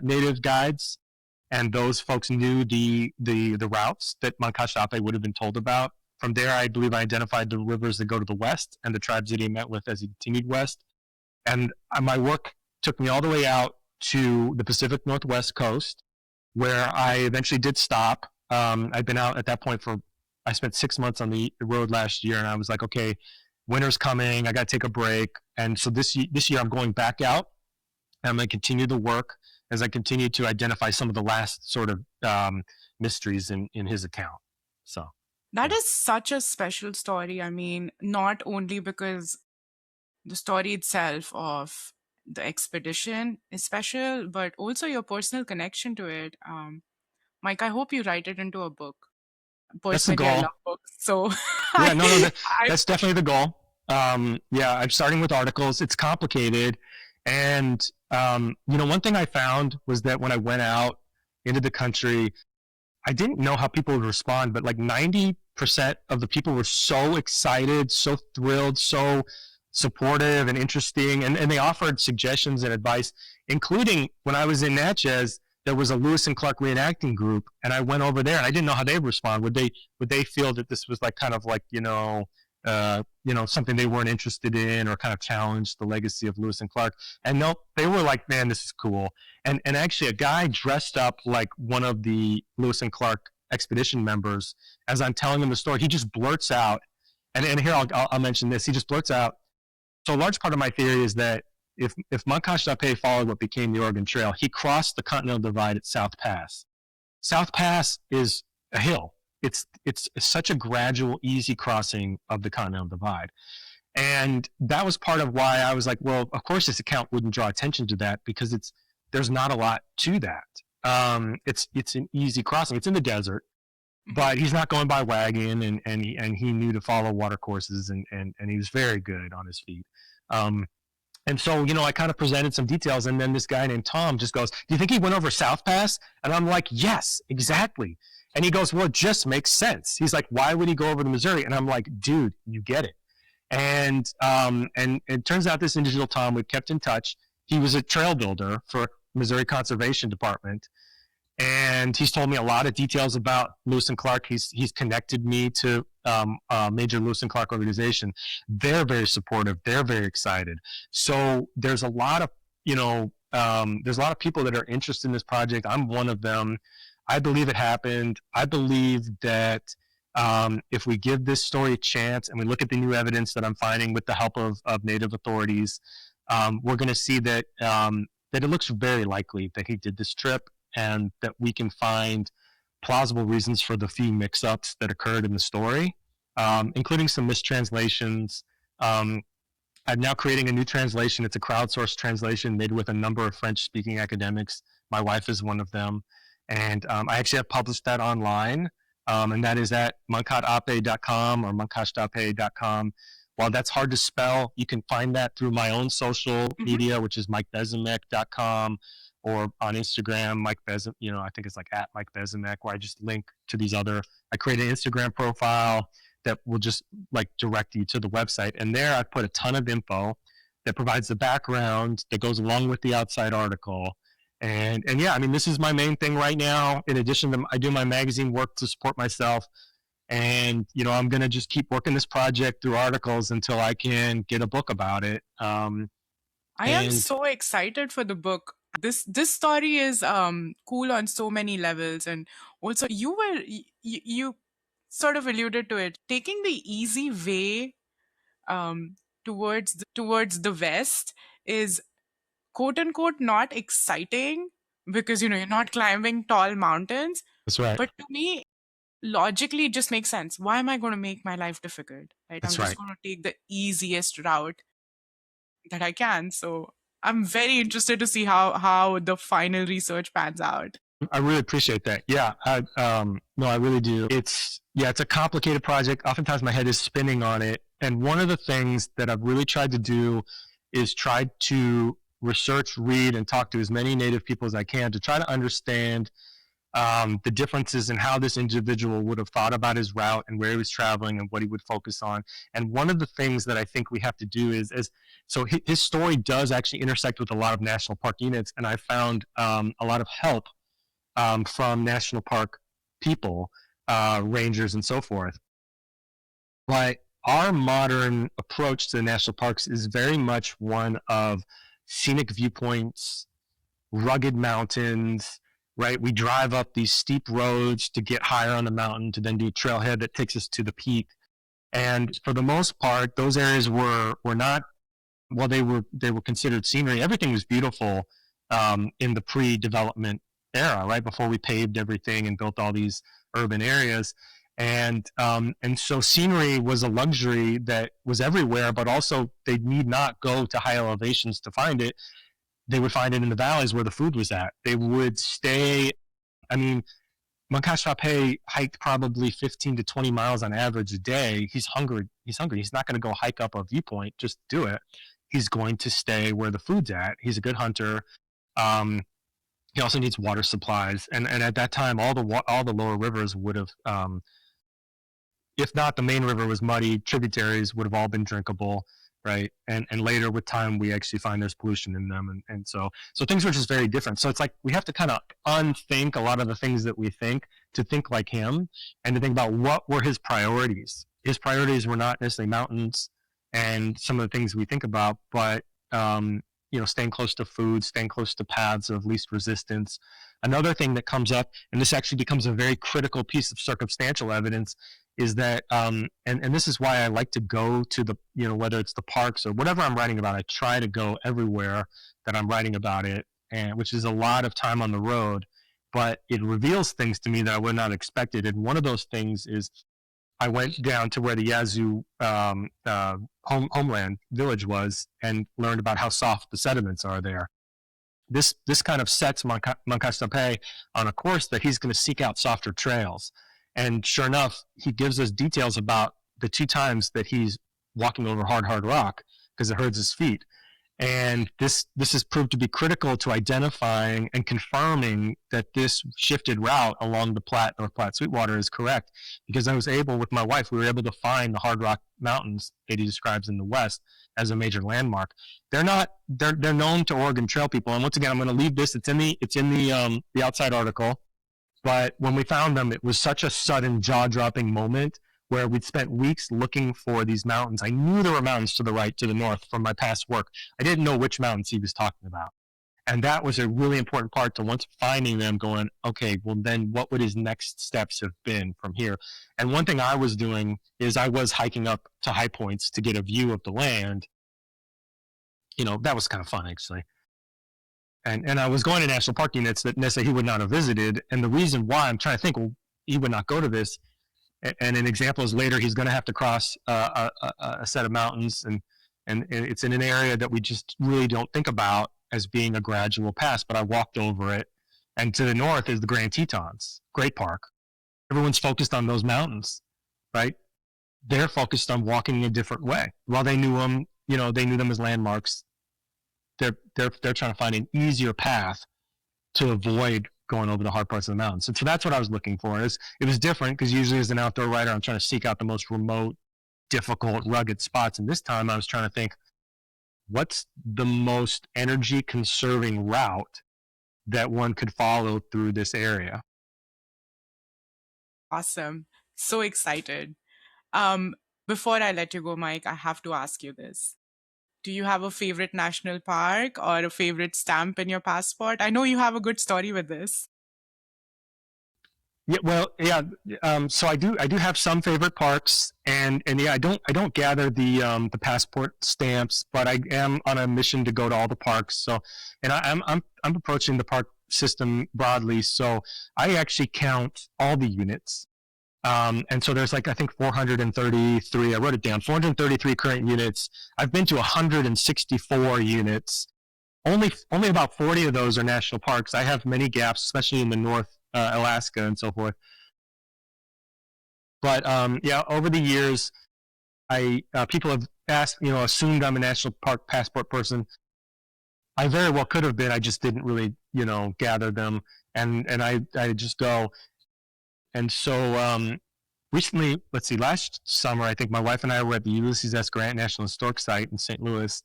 native guides. And those folks knew the routes that Moncacht-Apé would have been told about. From there, I believe I identified the rivers that go to the west and the tribes that he met with as he continued west. And my work took me all the way out to the Pacific Northwest coast, where I eventually did stop. I'd been out at that point I spent 6 months on the road last year, and I was like, okay, winter's coming. I got to take a break. And so this year I'm going back out, and I'm going to continue the work as I continue to identify some of the last sort of mysteries in his account. So that is such a special story. I mean, not only because the story itself of the expedition is special, but also your personal connection to it. Mike, I hope you write it into a book. Personally, I love books, so yeah, no, that's definitely the goal. I'm starting with articles. It's complicated. And, one thing I found was that when I went out into the country, I didn't know how people would respond, but like 90% of the people were so excited, so thrilled, so supportive and interesting. And they offered suggestions and advice, including when I was in Natchez, there was a Lewis and Clark reenacting group, and I went over there and I didn't know how they would respond. Would they feel that this was like kind of like, something they weren't interested in or kind of challenged the legacy of Lewis and Clark? And no, they were like, man, this is cool. And actually a guy dressed up like one of the Lewis and Clark expedition members, as I'm telling him the story, he just blurts out, and here I'll mention this, he just blurts out. So a large part of my theory is that if Moncacht-Apé followed what became the Oregon Trail, he crossed the Continental Divide at South Pass. South Pass is a hill. It's such a gradual, easy crossing of the Continental Divide. And that was part of why I was like, well, of course this account wouldn't draw attention to that, because there's not a lot to that. It's an easy crossing. It's in the desert, but he's not going by wagon, and he knew to follow water courses, and he was very good on his feet. And so, I kind of presented some details, and then this guy named Tom just goes, do you think he went over South Pass? And I'm like, yes, exactly. And he goes, well, it just makes sense. He's like, why would he go over the Missouri? And I'm like, dude, you get it. And it turns out this individual, Tom, we've kept in touch. He was a trail builder for Missouri Conservation Department. And he's told me a lot of details about Lewis and Clark. He's connected me to a major Lewis and Clark organization. They're very supportive. They're very excited. So there's a lot of there's a lot of people that are interested in this project. I'm one of them. I believe it happened. I believe that if we give this story a chance and we look at the new evidence that I'm finding with the help of Native authorities, we're going to see that that it looks very likely that he did this trip, and that we can find plausible reasons for the few mix-ups that occurred in the story, including some mistranslations. I'm now creating a new translation. It's a crowdsourced translation made with a number of French-speaking academics. My wife is one of them. And I actually have published that online, and that is at moncacht-apé.com or moncacht-apé.com. While that's hard to spell, you can find that through my own social media, which is mikebezemek.com, or on Instagram, Mike Bezemek, I think it's like at Mike Bezemek, where I just link to these other. I create an Instagram profile that will just like direct you to the website. And there I put a ton of info that provides the background that goes along with the outside article. And yeah, I mean, this is my main thing right now. In addition to, I do my magazine work to support myself. And, I'm going to just keep working this project through articles until I can get a book about it. I am so excited for the book. This story is cool on so many levels, and also you sort of alluded to it, taking the easy way towards the West is quote unquote not exciting, because you're not climbing tall mountains. That's right. But to me, logically, it just makes sense. Why am I going to make my life difficult? Right? That's I'm just right. going to take the easiest route that I can. So I'm very interested to see how the final research pans out. I really appreciate that. Yeah, no, I really do. It's a complicated project. Oftentimes my head is spinning on it. And one of the things that I've really tried to do is try to research, read, and talk to as many Native people as I can to try to understand the differences in how this individual would have thought about his route and where he was traveling and what he would focus on. And one of the things that I think we have to do is so his story does actually intersect with a lot of national park units, and I found a lot of help from national park people, rangers, and so forth. But our modern approach to the national parks is very much one of scenic viewpoints, rugged mountains, right? We drive up these steep roads to get higher on the mountain to then do a trailhead that takes us to the peak. And for the most part, those areas were not, well, they were considered scenery. Everything was beautiful in the pre-development era, right? Before we paved everything and built all these urban areas. And so scenery was a luxury that was everywhere, but also they need not go to high elevations to find it. They would find it in the valleys where the food was at. They would stay, I mean, Moncacht-Apé hiked probably 15 to 20 miles on average a day. He's hungry. He's not going to go hike up a viewpoint, just do it. He's going to stay where the food's at. He's a good hunter. He also needs water supplies. And at that time, all the lower rivers would have, if not the main river was muddy, tributaries would have all been drinkable, right? And later with time, we actually find there's pollution in them. And so things were just very different. So it's like we have to kind of unthink a lot of the things that we think to think like him and to think about what were his priorities. His priorities were not necessarily mountains and some of the things we think about, but staying close to food, staying close to paths of least resistance. Another thing that comes up, and this actually becomes a very critical piece of circumstantial evidence, is that, and this is why I like to go to the, whether it's the parks or whatever I'm writing about, I try to go everywhere that I'm writing about it, and which is a lot of time on the road, but it reveals things to me that I would not have expected. And one of those things is I went down to where the Yazoo homeland village was and learned about how soft the sediments are there. This kind of sets Moncacht-Apé on a course that he's going to seek out softer trails. And sure enough, he gives us details about the 2 times that he's walking over hard rock because it hurts his feet. And this has proved to be critical to identifying and confirming that this shifted route along the North Platte Sweetwater is correct. Because I was able, with my wife, we were able to find the Hard Rock Mountains that he describes in the West as a major landmark. They're known to Oregon Trail people. And once again, I'm going to leave this. It's in the outside article. But when we found them, it was such a sudden jaw-dropping moment where we'd spent weeks looking for these mountains. I knew there were mountains to the right, to the north from my past work. I didn't know which mountains he was talking about. And that was a really important part to once finding them going, okay, well then what would his next steps have been from here? And one thing I was doing is I was hiking up to high points to get a view of the land. That was kind of fun actually. And I was going to national park units that necessarily he would not have visited. And the reason why I'm trying to think, well, he would not go to this. And an example is later he's going to have to cross a set of mountains, and it's in an area that we just really don't think about as being a gradual pass. But I walked over it, and to the north is the Grand Tetons, great park. Everyone's focused on those mountains, right? They're focused on walking a different way. While they knew them, they knew them as landmarks. They're trying to find an easier path to avoid going over the hard parts of the mountains. And so that's what I was looking for. It was different because usually as an outdoor writer, I'm trying to seek out the most remote, difficult, rugged spots. And this time I was trying to think, what's the most energy conserving route that one could follow through this area? Awesome. So excited. Before I let you go, Mike, I have to ask you this. Do you have a favorite national park or a favorite stamp in your passport? I know you have a good story with this. Yeah, well, yeah. So I do have some favorite parks, and yeah, I don't gather the passport stamps, but I am on a mission to go to all the parks. So, and I'm approaching the park system broadly. So I actually count all the units. And so there's I think 433, I wrote it down, 433 current units. I've been to 164 units. Only about 40 of those are national parks. I have many gaps, especially in the North, Alaska and so forth. But yeah, over the years, people have asked, assumed I'm a national park passport person. I very well could have been. I just didn't really, gather them, and I just go. And so recently, let's see, last summer, I think my wife and I were at the Ulysses S. Grant National Historic Site in St. Louis,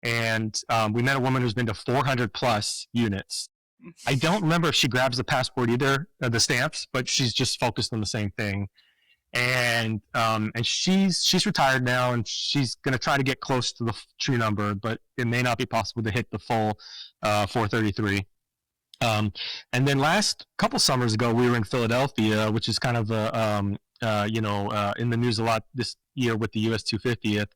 and we met a woman who's been to 400 plus units. I don't remember if she grabs the passport either, the stamps, but she's just focused on the same thing. And she's retired now, and she's going to try to get close to the true number, but it may not be possible to hit the full 433. And then last couple summers ago, we were in Philadelphia, which is kind of in the news a lot this year with the US 250th.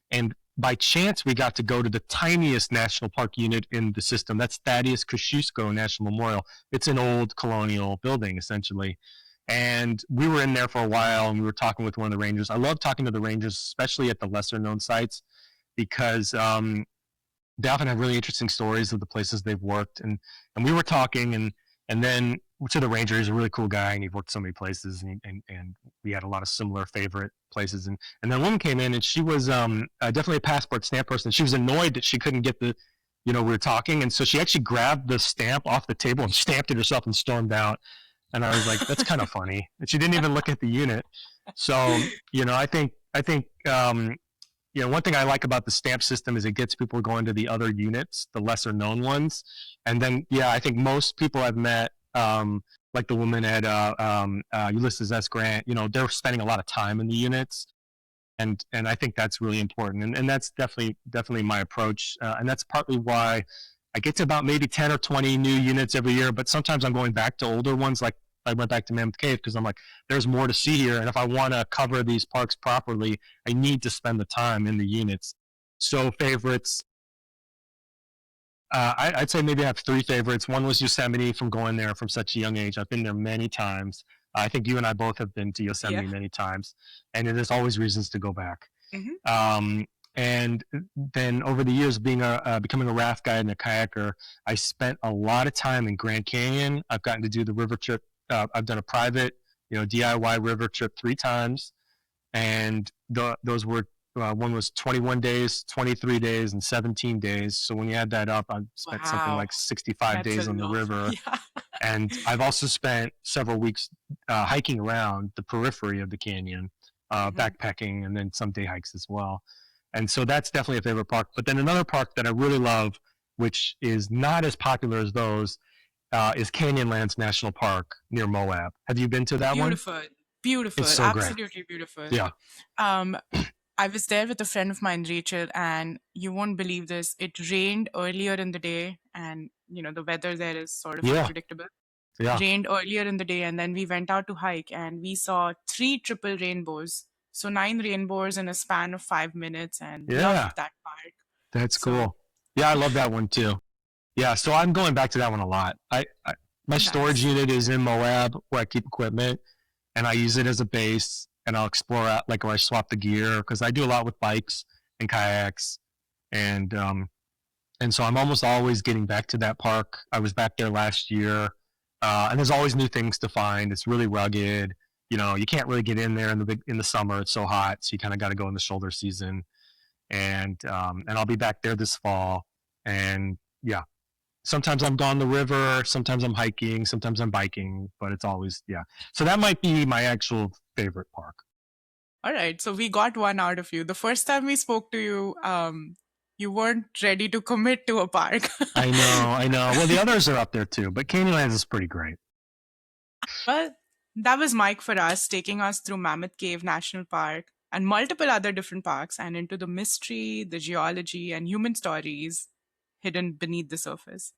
And by chance, we got to go to the tiniest national park unit in the system. That's Thaddeus Kosciuszko National Memorial. It's an old colonial building, essentially. And we were in there for a while, and we were talking with one of the rangers. I love talking to the rangers, especially at the lesser-known sites, because they often have really interesting stories of the places they've worked. And we were talking, and then to the ranger, he's a really cool guy, and he worked so many places, and we had a lot of similar favorite places. And then a woman came in, and she was definitely a passport stamp person. She was annoyed that she couldn't get the, we were talking, and so she actually grabbed the stamp off the table and stamped it herself and stormed out. And I was like, that's kind of funny. And she didn't even look at the unit. So, one thing I like about the stamp system is it gets people going to the other units, the lesser known ones. And then, yeah, I think most people I've met, like the woman at Ulysses S. Grant, they're spending a lot of time in the units. And I think that's really important. And that's definitely my approach. And that's partly why I get to about maybe 10 or 20 new units every year. But sometimes I'm going back to older ones, like I went back to Mammoth Cave because I'm like, there's more to see here. And if I want to cover these parks properly, I need to spend the time in the units. So favorites, I'd say maybe I have three favorites. One was Yosemite from going there from such a young age. I've been there many times. I think you and I both have been to Yeah. Yosemite many times, and there's always reasons to go back. Hmm. And then over the years, becoming a raft guide and a kayaker, I spent a lot of time in Grand Canyon. I've gotten to do the river trip. I've done a private, DIY river trip 3 times, and those were one was 21 days, 23 days, and 17 days. So when you add that up, I've spent something Wow, like 65 that's a days on the lot. river. Yeah. And I've also spent several weeks hiking around the periphery of the canyon, Hmm. backpacking, and then some day hikes as well. And so that's definitely a favorite park. But then another park that I really love, which is not as popular as those, is Canyonlands National Park near Moab. Have you been to that one? Beautiful, It's beautiful, so great. absolutely beautiful. Yeah. Um, I was there with a friend of mine, Rachel, and you won't believe this. It rained earlier in the day, and the weather there is sort of Yeah. unpredictable. Yeah. Rained earlier in the day, and then we went out to hike, and we saw three triple rainbows. So 9 rainbows in a span of 5 minutes, and Yeah. loved that park. That's So cool. Yeah, I love that one too. Yeah, so I'm going back to that one a lot. My storage nice. unit is in Moab where I keep equipment, and I use it as a base. And I'll explore out like where I swap the gear because I do a lot with bikes and kayaks, and so I'm almost always getting back to that park. I was back there last year, and there's always new things to find. It's really rugged. You can't really get in there in the summer. It's so hot, so you kind of got to go in the shoulder season. And I'll be back there this fall. And yeah, sometimes I'm on the river, sometimes I'm hiking, sometimes I'm biking, but it's always, yeah. So that might be my actual favorite park. All right, so we got one out of you. The first time we spoke to you, you weren't ready to commit to a park. I know. Well, the others are up there too, but Canyonlands is pretty great. Well, that was Mike for us, taking us through Mammoth Cave National Park and multiple other different parks and into the mystery, the geology, and human stories hidden beneath the surface.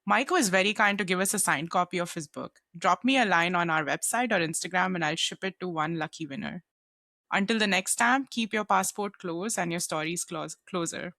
Mike was very kind to give us a signed copy of his book. Drop me a line on our website or Instagram and I'll ship it to one lucky winner. Until the next time, keep your passport close and your stories closer.